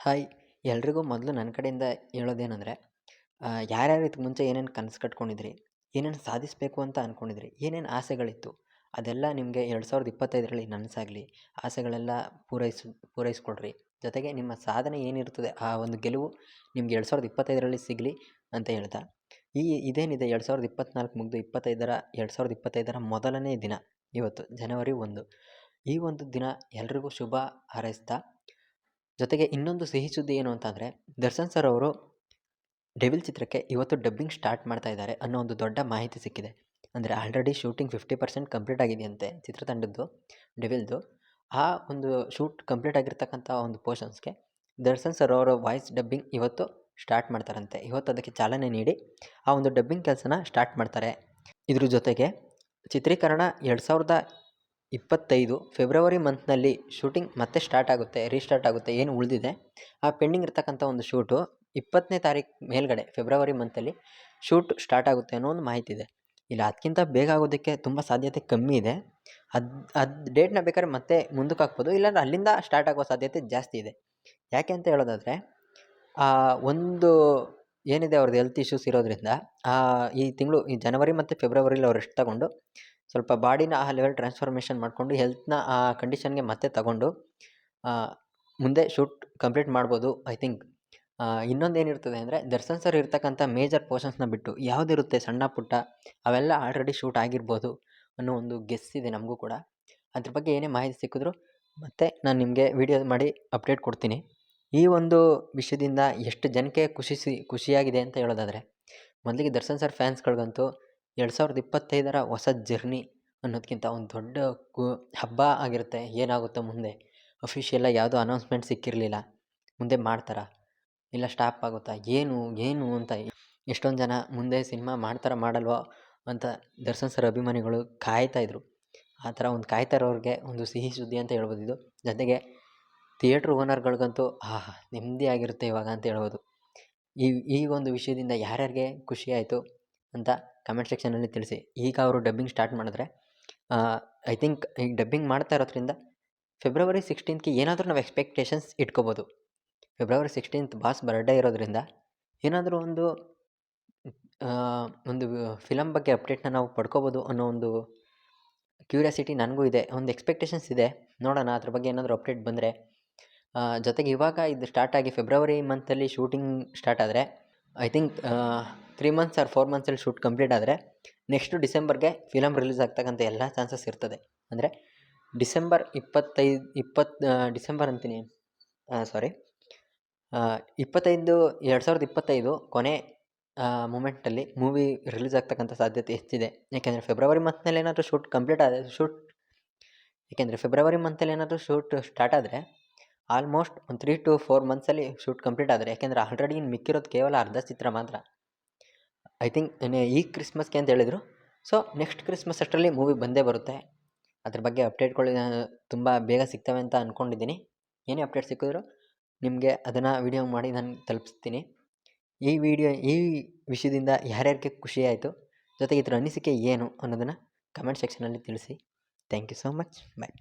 Hi! ಎಲ್ರಿಗೂ ಮೊದಲು ನನ್ನ ಕಡೆಯಿಂದ ಹೇಳೋದೇನೆಂದರೆ, ಯಾರ್ಯಾರು ಇದಕ್ಕೆ ಮುಂಚೆ ಏನೇನು ಕನಸು ಕಟ್ಕೊಂಡಿದ್ರಿ, ಏನೇನು ಸಾಧಿಸಬೇಕು ಅಂತ ಅಂದ್ಕೊಂಡಿದ್ರಿ, ಏನೇನು ಆಸೆಗಳಿತ್ತು, ಅದೆಲ್ಲ ನಿಮಗೆ 2025ರಲ್ಲಿ ನನಸಾಗಲಿ. ಆಸೆಗಳೆಲ್ಲ ಪೂರೈಸ್ಕೊಳ್ರಿ. ಜೊತೆಗೆ ನಿಮ್ಮ ಸಾಧನೆ ಏನಿರ್ತದೆ, ಆ ಒಂದು ಗೆಲುವು ನಿಮ್ಗೆ 2025ರಲ್ಲಿ ಸಿಗಲಿ ಅಂತ ಹೇಳ್ತಾ, ಇದೇನಿದೆ 2024 ಮುಗಿದು 2025ರ ಮೊದಲನೇ ದಿನ ಇವತ್ತು ಜನವರಿ 1. ಈ ಒಂದು ದಿನ ಎಲ್ರಿಗೂ ಶುಭ ಹಾರೈಸ್ತಾ, ಜೊತೆಗೆ ಇನ್ನೊಂದು ಸಿಹಿ ಸುದ್ದಿ ಏನು ಅಂತಂದರೆ, ದರ್ಶನ್ ಸರ್ ಅವರು ಡೆವಿಲ್ ಚಿತ್ರಕ್ಕೆ ಇವತ್ತು ಡಬ್ಬಿಂಗ್ ಸ್ಟಾರ್ಟ್ ಮಾಡ್ತಾ ಇದ್ದಾರೆ ಅನ್ನೋ ಒಂದು ದೊಡ್ಡ ಮಾಹಿತಿ ಸಿಕ್ಕಿದೆ. ಅಂದರೆ ಆಲ್ರೆಡಿ ಶೂಟಿಂಗ್ 50% ಕಂಪ್ಲೀಟ್ ಆಗಿದೆಯಂತೆ ಚಿತ್ರತಂಡದ್ದು, ಡೆವಿಲ್ದು. ಆ ಒಂದು ಶೂಟ್ ಕಂಪ್ಲೀಟ್ ಆಗಿರ್ತಕ್ಕಂಥ ಒಂದು ಪೋರ್ಷನ್ಸ್ಗೆ ದರ್ಶನ್ ಸರ್ ಅವರ ವಾಯ್ಸ್ ಡಬ್ಬಿಂಗ್ ಇವತ್ತು ಸ್ಟಾರ್ಟ್ ಮಾಡ್ತಾರಂತೆ. ಇವತ್ತು ಅದಕ್ಕೆ ಚಾಲನೆ ನೀಡಿ ಆ ಒಂದು ಡಬ್ಬಿಂಗ್ ಕೆಲಸನ ಸ್ಟಾರ್ಟ್ ಮಾಡ್ತಾರೆ. ಇದ್ರ ಜೊತೆಗೆ ಚಿತ್ರೀಕರಣ 2025 ಫೆಬ್ರವರಿ ಮಂತ್ನಲ್ಲಿ ಶೂಟಿಂಗ್ ಮತ್ತೆ ರೀಸ್ಟಾರ್ಟ್ ಆಗುತ್ತೆ. ಏನು ಉಳಿದಿದೆ ಆ ಪೆಂಡಿಂಗ್ ಇರ್ತಕ್ಕಂಥ ಒಂದು ಶೂಟು 20ನೇ ತಾರೀಕು ಮೇಲ್ಗಡೆ ಫೆಬ್ರವರಿ ಮಂತಲ್ಲಿ ಶೂಟ್ ಸ್ಟಾರ್ಟ್ ಆಗುತ್ತೆ ಅನ್ನೋ ಒಂದು ಮಾಹಿತಿ ಇದೆ. ಇಲ್ಲ ಅದಕ್ಕಿಂತ ಬೇಗ ಆಗೋದಕ್ಕೆ ತುಂಬ ಸಾಧ್ಯತೆ ಕಮ್ಮಿ ಇದೆ. ಅದು ಡೇಟ್ನ ಬೇಕಾದ್ರೆ ಮತ್ತೆ ಮುಂದಕ್ಕೆ ಹಾಕ್ಬೋದು, ಇಲ್ಲಾಂದ್ರೆ ಅಲ್ಲಿಂದ ಸ್ಟಾರ್ಟ್ ಆಗೋ ಸಾಧ್ಯತೆ ಜಾಸ್ತಿ ಇದೆ. ಯಾಕೆ ಅಂತ ಹೇಳೋದಾದರೆ, ಒಂದು ಏನಿದೆ ಅವ್ರದ್ದು ಹೆಲ್ತ್ ಇಶ್ಯೂಸ್ ಇರೋದ್ರಿಂದ ಈ ತಿಂಗಳು ಈ ಜನವರಿ ಮತ್ತು ಫೆಬ್ರವರಿಲಿ ಅವ್ರು ರೆಸ್ಟ್ ತಗೊಂಡು ಸ್ವಲ್ಪ ಬಾಡಿನ ಆ ಲೆವೆಲ್ ಟ್ರಾನ್ಸ್ಫಾರ್ಮೇಷನ್ ಮಾಡಿಕೊಂಡು ಹೆಲ್ತ್ನ ಆ ಕಂಡೀಷನ್ಗೆ ಮತ್ತೆ ತಗೊಂಡು ಮುಂದೆ ಶೂಟ್ ಕಂಪ್ಲೀಟ್ ಮಾಡ್ಬೋದು ಐ ಥಿಂಕ್. ಇನ್ನೊಂದೇನಿರ್ತದೆ ಅಂದರೆ, ದರ್ಶನ್ ಸರ್ ಇರ್ತಕ್ಕಂಥ ಮೇಜರ್ ಪೋರ್ಷನ್ಸ್ನ ಬಿಟ್ಟು ಯಾವುದಿರುತ್ತೆ ಸಣ್ಣ ಪುಟ್ಟ ಅವೆಲ್ಲ ಆಲ್ರೆಡಿ ಶೂಟ್ ಆಗಿರ್ಬೋದು ಅನ್ನೋ ಒಂದು ಗೆಸ್ ಇದೆ ನಮಗೂ ಕೂಡ. ಅದ್ರ ಬಗ್ಗೆ ಏನೇ ಮಾಹಿತಿ ಸಿಕ್ಕಿದ್ರು ಮತ್ತೆ ನಾನು ನಿಮಗೆ ವಿಡಿಯೋ ಮಾಡಿ ಅಪ್ಡೇಟ್ ಕೊಡ್ತೀನಿ. ಈ ಒಂದು ವಿಷಯದಿಂದ ಎಷ್ಟು ಜನಕ್ಕೆ ಖುಷಿಯಾಗಿದೆ ಅಂತ ಹೇಳೋದಾದರೆ, ಮೊದಲಿಗೆ ದರ್ಶನ್ ಸರ್ ಫ್ಯಾನ್ಸ್ಗಳಿಗಂತೂ 2025ರ ಹೊಸ ಜರ್ನಿ ಅನ್ನೋದಕ್ಕಿಂತ ಒಂದು ದೊಡ್ಡ ಹಬ್ಬ ಆಗಿರುತ್ತೆ. ಏನಾಗುತ್ತೋ ಮುಂದೆ ಅಫಿಷಿಯಲಾಗಿ ಯಾವುದೋ ಅನೌನ್ಸ್ಮೆಂಟ್ ಸಿಕ್ಕಿರಲಿಲ್ಲ. ಮುಂದೆ ಮಾಡ್ತಾರಾ ಇಲ್ಲ ಸ್ಟಾಪ್ ಆಗುತ್ತಾ, ಏನು ಅಂತ ಎಷ್ಟೊಂದು ಜನ ಮುಂದೆ ಸಿನಿಮಾ ಮಾಡ್ತಾರಾ ಮಾಡಲ್ವೋ ಅಂತ ದರ್ಶನ್ ಸರ್ ಅಭಿಮಾನಿಗಳು ಕಾಯ್ತಾಯಿದ್ರು. ಆ ಥರ ಒಂದು ಕಾಯ್ತಾ ಇರೋರಿಗೆ ಒಂದು ಸಿಹಿ ಸುದ್ದಿ ಅಂತ ಹೇಳ್ಬೋದು ಇದು. ಜೊತೆಗೆ ಥಿಯೇಟ್ರ್ ಓನರ್ಗಳಿಗಂತೂ ನೆಮ್ಮದಿ ಆಗಿರುತ್ತೆ ಇವಾಗ ಅಂತ ಹೇಳ್ಬೋದು. ಈ ಒಂದು ವಿಷಯದಿಂದ ಯಾರ್ಯಾರಿಗೆ ಖುಷಿ ಆಯಿತು ಅಂತ ಕಮೆಂಟ್ ಸೆಕ್ಷನಲ್ಲಿ ತಿಳಿಸಿ. ಈಗ ಅವರು ಡಬ್ಬಿಂಗ್ ಸ್ಟಾರ್ಟ್ ಮಾಡಿದ್ರೆ ಐ ಥಿಂಕ್ ಈಗ ಡಬ್ಬಿಂಗ್ ಮಾಡ್ತಾ ಇರೋದ್ರಿಂದ ಫೆಬ್ರವರಿ 16ಗೆ ಏನಾದರೂ ನಾವು ಎಕ್ಸ್ಪೆಕ್ಟೇಷನ್ಸ್ ಇಟ್ಕೋಬೋದು. ಫೆಬ್ರವರಿ 16th ಬಾಸ್ ಬರ್ಡೇ ಇರೋದ್ರಿಂದ ಏನಾದರೂ ಒಂದು ಫಿಲಮ್ ಬಗ್ಗೆ ಅಪ್ಡೇಟ್ನ ನಾವು ಪಡ್ಕೋಬೋದು ಅನ್ನೋ ಒಂದು ಕ್ಯೂರಿಯಾಸಿಟಿ ನನಗೂ ಇದೆ, ಒಂದು ಎಕ್ಸ್ಪೆಕ್ಟೇಷನ್ಸ್ ಇದೆ. ನೋಡೋಣ ಅದ್ರ ಬಗ್ಗೆ ಏನಾದರೂ ಅಪ್ಡೇಟ್ ಬಂದರೆ. ಜೊತೆಗೆ ಇವಾಗ ಇದು ಸ್ಟಾರ್ಟ್ ಆಗಿ ಫೆಬ್ರವರಿ ಮಂತಲ್ಲಿ ಶೂಟಿಂಗ್ ಸ್ಟಾರ್ಟ್ ಆದರೆ ಐ ಥಿಂಕ್ 3 ಮಂತ್ಸ್ ಆರ್ 4 ಮಂತ್ಸಲ್ಲಿ ಶೂಟ್ ಕಂಪ್ಲೀಟ್ ಆದರೆ ನೆಕ್ಸ್ಟು ಡಿಸೆಂಬರ್ಗೆ ಫಿಲಮ್ ರಿಲೀಸ್ ಆಗ್ತಕ್ಕಂಥ ಎಲ್ಲ ಚಾನ್ಸಸ್ ಇರ್ತದೆ. ಅಂದರೆ ಡಿಸೆಂಬರ್ 2025 ಕೊನೆ ಮೂಮೆಂಟಲ್ಲಿ ಮೂವಿ ರಿಲೀಸ್ ಆಗ್ತಕ್ಕಂಥ ಸಾಧ್ಯತೆ ಹೆಚ್ಚಿದೆ. ಯಾಕೆಂದರೆ ಫೆಬ್ರವರಿ ಮಂತ್ನಲ್ಲಿ ಏನಾದರೂ ಶೂಟ್ ಸ್ಟಾರ್ಟ್ ಆದರೆ ಆಲ್ಮೋಸ್ಟ್ ಒಂದು 3 to 4 ಮಂತ್ಸಲ್ಲಿ ಶೂಟ್ ಕಂಪ್ಲೀಟ್ ಆದರೆ, ಯಾಕೆಂದರೆ ಆಲ್ರೆಡಿ ಇನ್ನು ಮಿಕ್ಕಿರೋದು ಕೇವಲ ಅರ್ಧ ಚಿತ್ರ ಮಾತ್ರ. ಐ ಥಿಂಕ್ ಈ ಕ್ರಿಸ್ಮಸ್ಗೆ ಅಂತ ಹೇಳಿದರು. ಸೊ ನೆಕ್ಸ್ಟ್ ಕ್ರಿಸ್ಮಸ್ ಅಷ್ಟರಲ್ಲಿ ಮೂವಿ ಬಂದೇ ಬರುತ್ತೆ. ಅದ್ರ ಬಗ್ಗೆ ಅಪ್ಡೇಟ್ಗಳು ತುಂಬ ಬೇಗ ಸಿಗ್ತವೆ ಅಂತ ಅಂದ್ಕೊಂಡಿದ್ದೀನಿ. ಏನೇ ಅಪ್ಡೇಟ್ ಸಿಕ್ಕಿದ್ರು ನಿಮಗೆ ಅದನ್ನು ವಿಡಿಯೋ ಮಾಡಿ ನಾನು ತಲುಪಿಸ್ತೀನಿ. ಈ ವಿಷಯದಿಂದ ಯಾರ್ಯಾರಿಗೆ ಖುಷಿ ಆಯಿತು, ಜೊತೆಗೆ ಇದರ ಅನಿಸಿಕೆ ಏನು ಅನ್ನೋದನ್ನು ಕಮೆಂಟ್ ಸೆಕ್ಷನಲ್ಲಿ ತಿಳಿಸಿ. Thank you so much. Bye.